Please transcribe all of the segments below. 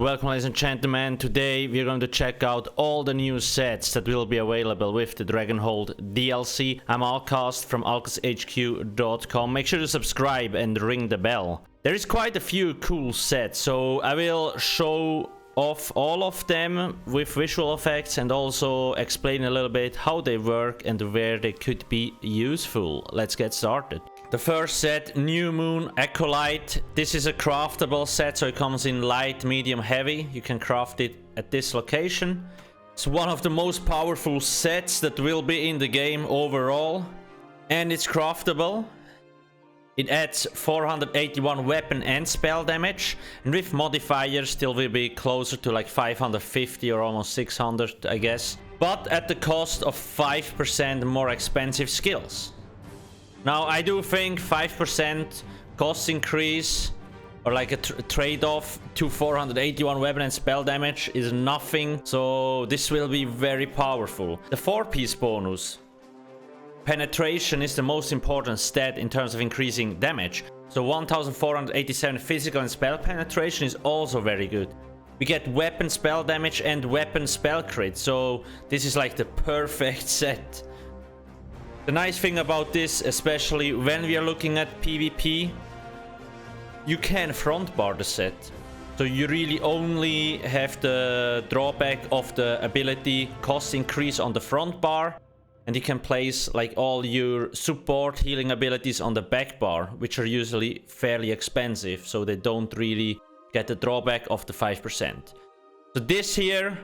Welcome, ladies and gentlemen. Today we're going to check out all the new sets that will be available with the Dragonhold DLC. I'm Alcast from alcasthq.com. Make sure to subscribe and ring the bell. There is quite a few cool sets, so I will show off all of them with visual effects and also explain a little bit how they work and where they could be useful. Let's get started. The first set, New Moon Acolyte. This is a craftable set, so it comes in light, medium, heavy. You can craft it at this location. It's one of the most powerful sets that will be in the game overall, and it's craftable. It adds 481 weapon and spell damage, and with modifiers still will be closer to like 550 or almost 600, I guess, but at the cost of 5% more expensive skills. Now, I do think 5% cost increase or like a trade-off to 481 weapon and spell damage is nothing, so this will be very powerful. The 4-piece bonus. Penetration is the most important stat in terms of increasing damage. So 1487 physical and spell penetration is also very good. We get weapon spell damage and weapon spell crit, so this is like the perfect set. The nice thing about this, especially when we are looking at PvP, you can front bar the set. So you really only have the drawback of the ability cost increase on the front bar, and you can place like all your support healing abilities on the back bar, which are usually fairly expensive, so they don't really get the drawback of the 5%. So this here,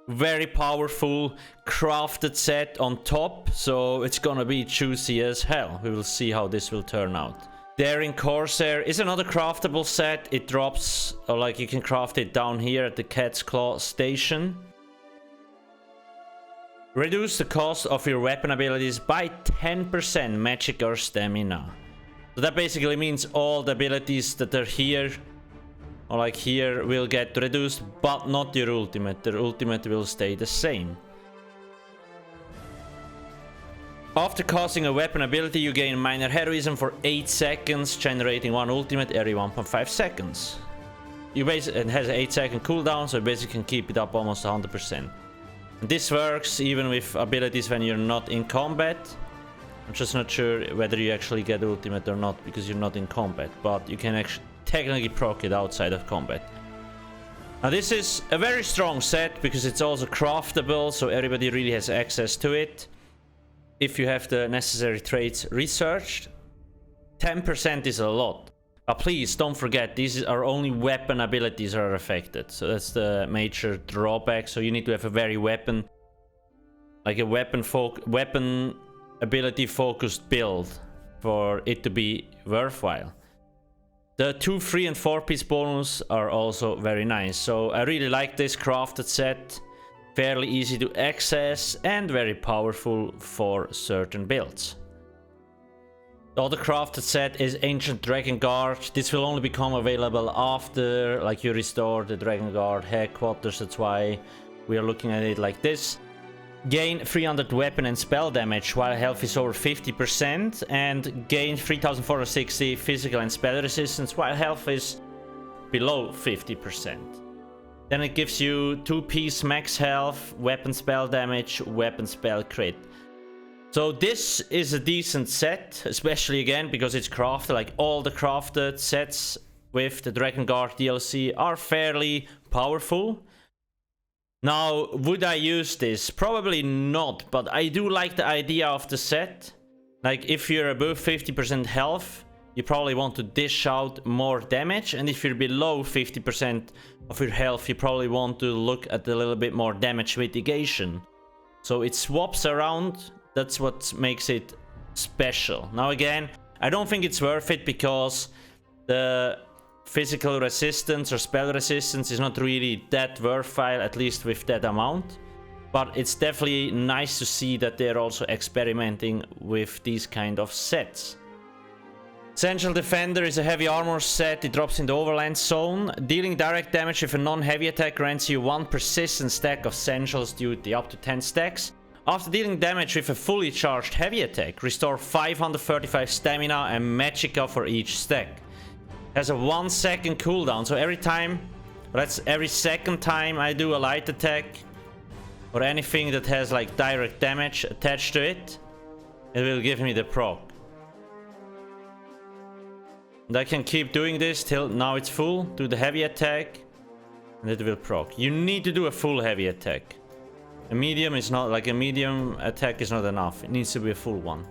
very powerful crafted set on top, so it's gonna be juicy as hell. We will see how this will turn out. Daring Corsair is another craftable set. It drops, or like you can craft it down here at the Cat's Claw station. Reduce the cost of your weapon abilities by 10% magic or stamina. So that basically means all the abilities that are here or like here will get reduced, but not your ultimate. Their ultimate will stay the same. After casting a weapon ability, you gain minor heroism for 8 seconds, generating one ultimate every 1.5 seconds. It has an 8-second cooldown, so you basically can keep it up almost 100%. And this works even with abilities when you're not in combat. I'm just not sure whether you actually get ultimate or not because you're not in combat, but you can actually technically proc it outside of combat. Now this is a very strong set because it's also craftable, so everybody really has access to it if you have the necessary traits researched. 10% is a lot, but please don't forget these are only weapon abilities are affected, so that's the major drawback. So you need to have a very weapon ability focused build for it to be worthwhile. The 2, 3, and 4-piece bonus are also very nice. So I really like this crafted set. Fairly easy to access and very powerful for certain builds. The other crafted set is Ancient Dragonguard. This will only become available after like you restore the Dragonguard headquarters. That's why we are looking at it like this. Gain 300 weapon and spell damage while health is over 50%, and gain 3460 physical and spell resistance while health is below 50%. Then it gives you 2-piece max health, weapon spell damage, weapon spell crit. So this is a decent set, especially again because it's crafted. Like all the crafted sets with the Dragonguard DLC are fairly powerful. Now, would I use this? Probably not, but I do like the idea of the set. Like, if you're above 50% health, you probably want to dish out more damage, and if you're below 50% of your health, you probably want to look at a little bit more damage mitigation. So it swaps around, that's what makes it special. Now again, I don't think it's worth it because the physical resistance or spell resistance is not really that worthwhile, at least with that amount. But it's definitely nice to see that they're also experimenting with these kind of sets. Senchal Defender is a heavy armor set. It drops in the overland zone. Dealing direct damage with a non-heavy attack grants you 1 persistent stack of Senchal's duty, up to 10 stacks. After dealing damage with a fully charged heavy attack, restore 535 stamina and magicka for each stack. Has a 1-second cooldown, so every time That's every second time I do a light attack or anything that has like direct damage attached to it, it will give me the proc. And I can keep doing this till now it's full. Do the heavy attack and it will proc. You need to do a full heavy attack. A medium is not, like a medium attack is not enough. It needs to be a full one.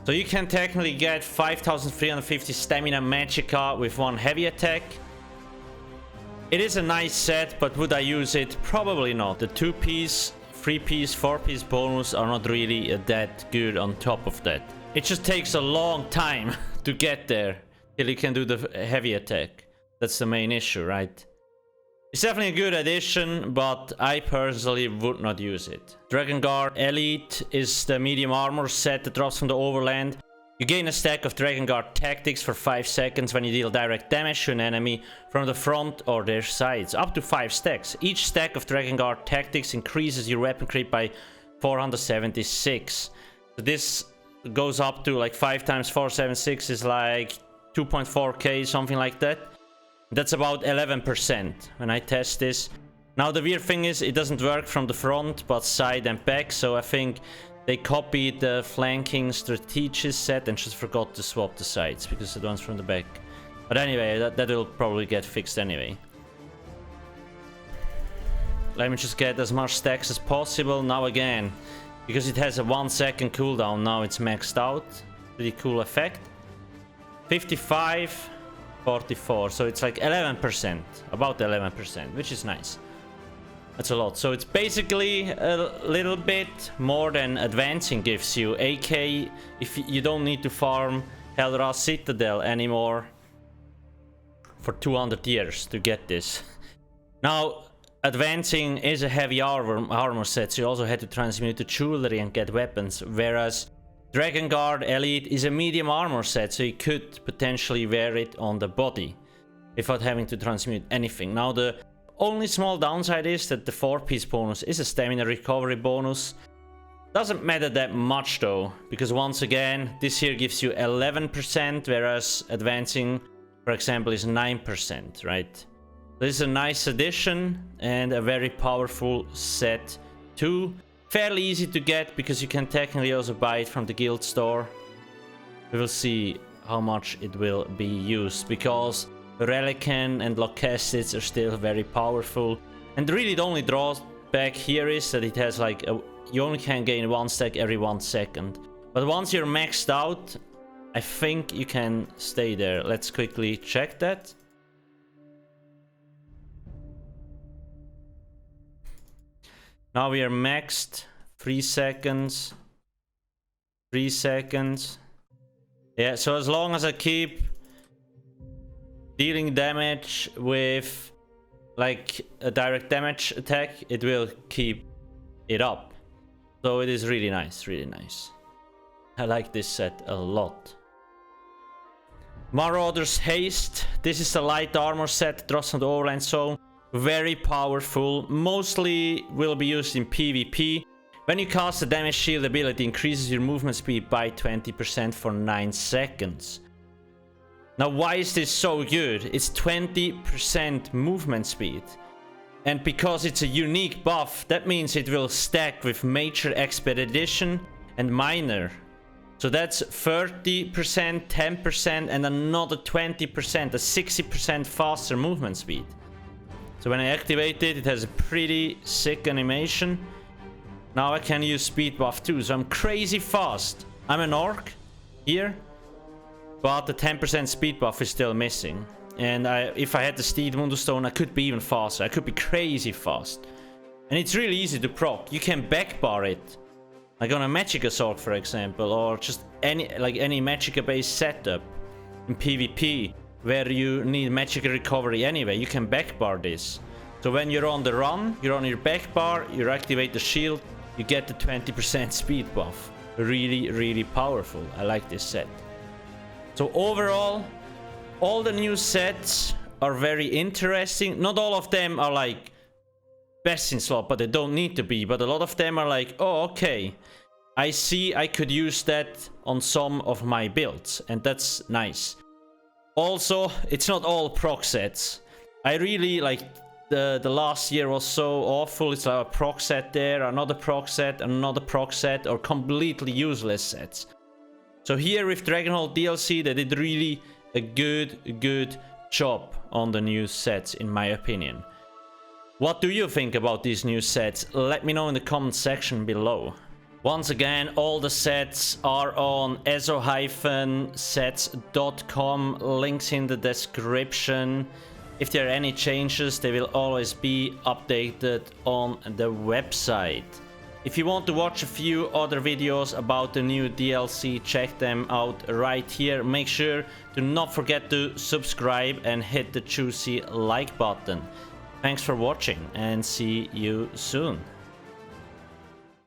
So you can technically get 5350 stamina magicka with one heavy attack. It is a nice set, but would I use it? Probably not. The 2-piece, 3-piece, 4-piece bonus are not really that good on top of that. It just takes a long time to get there till you can do the heavy attack. That's the main issue, right? It's definitely a good addition, but I personally would not use it. Dragonguard Elite is the medium armor set that drops from the overland. You gain a stack of Dragonguard tactics for 5 seconds when you deal direct damage to an enemy from the front or their sides. Up to 5 stacks. Each stack of Dragonguard tactics increases your weapon creep by 476. So this goes up to like 5 times 476 is like 2.4k, something like that. That's about 11% when I test this. Now the weird thing is it doesn't work from the front but side and back, so I think they copied the flanking strategist set and just forgot to swap the sides because it runs from the back. But anyway, that will probably get fixed anyway. Let me just get as much stacks as possible. Now again, because it has a 1-second cooldown, now it's maxed out. Pretty cool effect. 55, 44, so it's like 11%, about 11%, which is nice. That's a lot. So it's basically a little bit more than advancing gives you. AK, if you don't need to farm Helra Citadel anymore for 200 years to get this. Now, advancing is a heavy armor set, so you also had to transmute to jewelry and get weapons, whereas Dragonguard Elite is a medium armor set, so you could potentially wear it on the body without having to transmute anything. Now the only small downside is that the 4-piece bonus is a stamina recovery bonus. Doesn't matter that much though, because once again, this here gives you 11%, whereas advancing, for example, is 9%, right? This is a nice addition and a very powerful set too. Fairly easy to get because you can technically also buy it from the guild store. We will see how much it will be used because Relican and Locastids are still very powerful. And really the only drawback here is that it has like you only can gain 1 stack every 1 second. But once you're maxed out, I think you can stay there. Let's quickly check that. Now we are maxed. 3 seconds. 3 seconds. Yeah, so as long as I keep dealing damage with like a direct damage attack, it will keep it up. So it is really nice, really nice. I like this set a lot. Marauder's Haste. This is the light armor set, drops from the overland zone. Very powerful, mostly will be used in PvP. When you cast a damage shield ability, increases your movement speed by 20% for 9 seconds. Now why is this so good? It's 20% movement speed. And because it's a unique buff, that means it will stack with Major Expedition and Minor. So that's 30%, 10% and another 20%, a 60% faster movement speed. So when I activate it, it has a pretty sick animation. Now I can use speed buff too, so I'm crazy fast. I'm an orc here, but the 10% speed buff is still missing. And if I had the Steed Wunderstone, I could be even faster. I could be crazy fast. And it's really easy to proc. You can backbar it, like on a Magicka sword, for example, or just any Magicka-based setup in PvP. Where you need Magicka recovery anyway, you can backbar this. So when you're on the run, you're on your backbar, you activate the shield, you get the 20% speed buff. Really, really powerful. I like this set. So overall, all the new sets are very interesting. Not all of them are like best in slot, but they don't need to be. But a lot of them are like, oh, okay, I see I could use that on some of my builds, and that's nice. Also, it's not all proc sets. I really like the last year was so awful. It's like a proc set there, another proc set, another proc set, or completely useless sets. So here with Dragonhold DLC, they did really a good job on the new sets, in my opinion. What do you think about these new sets? Let me know in the comment section below. Once again, all the sets are on eso-sets.com, links in the description. If there are any changes, they will always be updated on the website. If you want to watch a few other videos about the new DLC, check them out right here. Make sure to not forget to subscribe and hit the juicy like button. Thanks for watching and see you soon.